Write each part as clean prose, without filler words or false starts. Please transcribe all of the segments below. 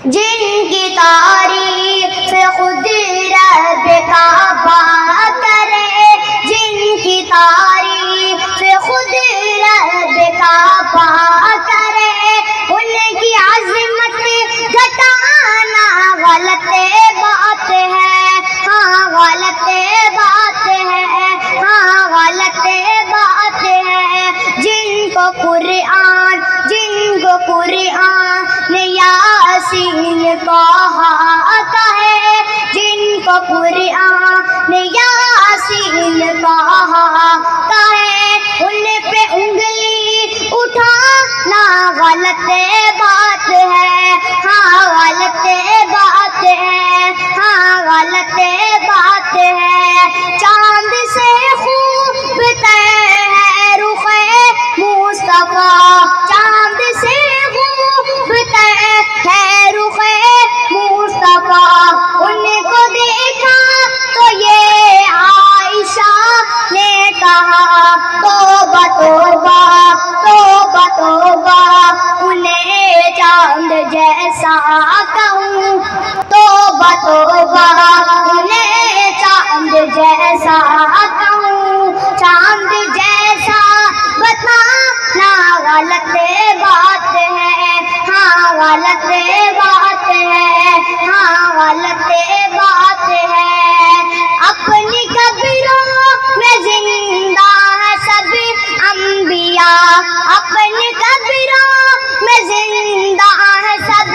جن کی تعریف خود رب کعبہ کرے، جن کی تعریف خود رب کعبہ کرے، ان کی عظمت گھٹانا غلط بات ہے، ہاں غلط بات ہے، ہاں غلط بات ہے۔ جن کو قرآن یاسین کہا ہے، جن کو قرآن یاسین کہا ہے، ان پہ انگلی اٹھانا غلط بات ہے، ہاں غلط بات ہے، ہاں غلط بات ہے۔ چاند سے خوب تر ہے رخ مصطفیٰ، چاند سے خوب تر ہے رخ مصطفیٰ، ان کو دیکھا تو یہ عائشہ نے کہا توبہ توبہ توبہ توبہ، انہیں چاند جیسا کہوں، توبہ توبہ انہیں چاند جیسا کہوں، چاند جیسا بتانا غلط بات ہے، ہاں غلط بات ہے، ہاں غلط بات ہے۔ اپنی قبروں میں زندہ ہے سب انبیاء، اپنی قبروں میں زندہ ہے سب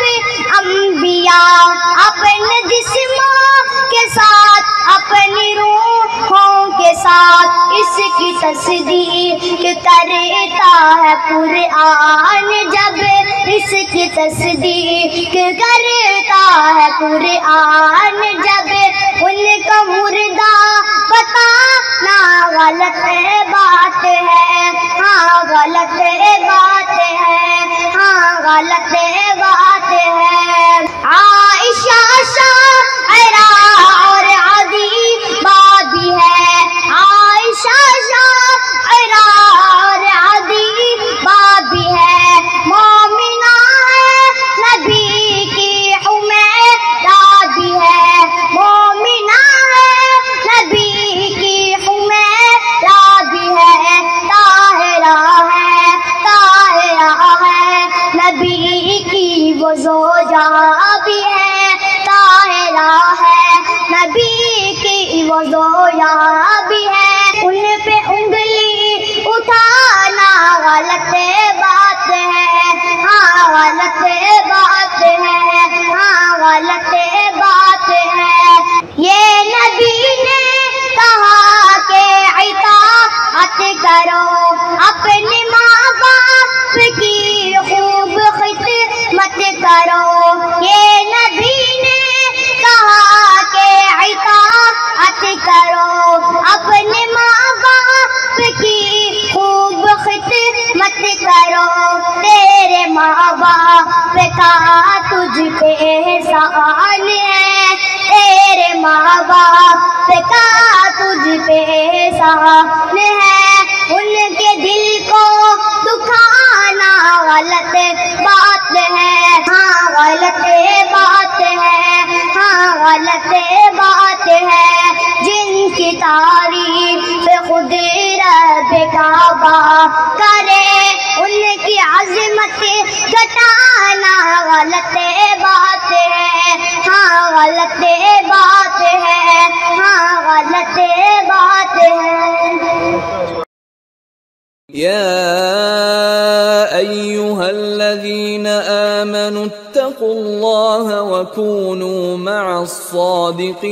انبیاء، اپنے جسموں کے ساتھ اپنی روحوں کے ساتھ اس کی تصدیق کرتا ہے قرآن، جب اس کی تصدیق کرتا ہے قرآن، جب ان کا مردہ بتانا غلط بات ہے، ہاں غلط بات ہے، ہاں غلط بات ہے۔ عائشہ شاعرہ اور ادیبہ بھی ہے، عائشہ شاعرہ اور ادیبہ بھی ہے، مومنہ ہے نبی کی حمیرہ بھی ہے، مومنہ ہے نبی کی حمیرہ بھی ہے، طاہرہ ہے، طاہرہ ہے نبی کی وہ زوجہ بھی ہے، طاہرہ ہے نبی کی وہ زوجہ بھی ہے۔ ان پہ انگلی اٹھانا غلط بات ہے، ہاں غلط بات ہے، ہاں غلط بات ہے۔ یہ نبی نے کہا کہ اطاعت کرو، اپنے ماں باپ کی خوب خدمت کرو، یہ نبی نے کہا کہ اطاعت کرو، اپنے ماں باپ کی خوب خدمت کرو، تیرے ماں باپ کا تجھ پہ احسان ہے، تیرے ماں باپ کا تجھ پہ احسان ہے، ان کے دل کو دکھانا غلط بات ہے، ہاں غلط بات ہے، ہاں غلط بات ہے۔ جن کی تعریف خود رب کعبہ کرے، ان کی عظمت گھٹانا غلط بات ہے، ہاں غلط بات ہے، ہاں غلط بات ہے۔ يا أيها الذين آمنوا اتقوا الله وكونوا مع الصادقين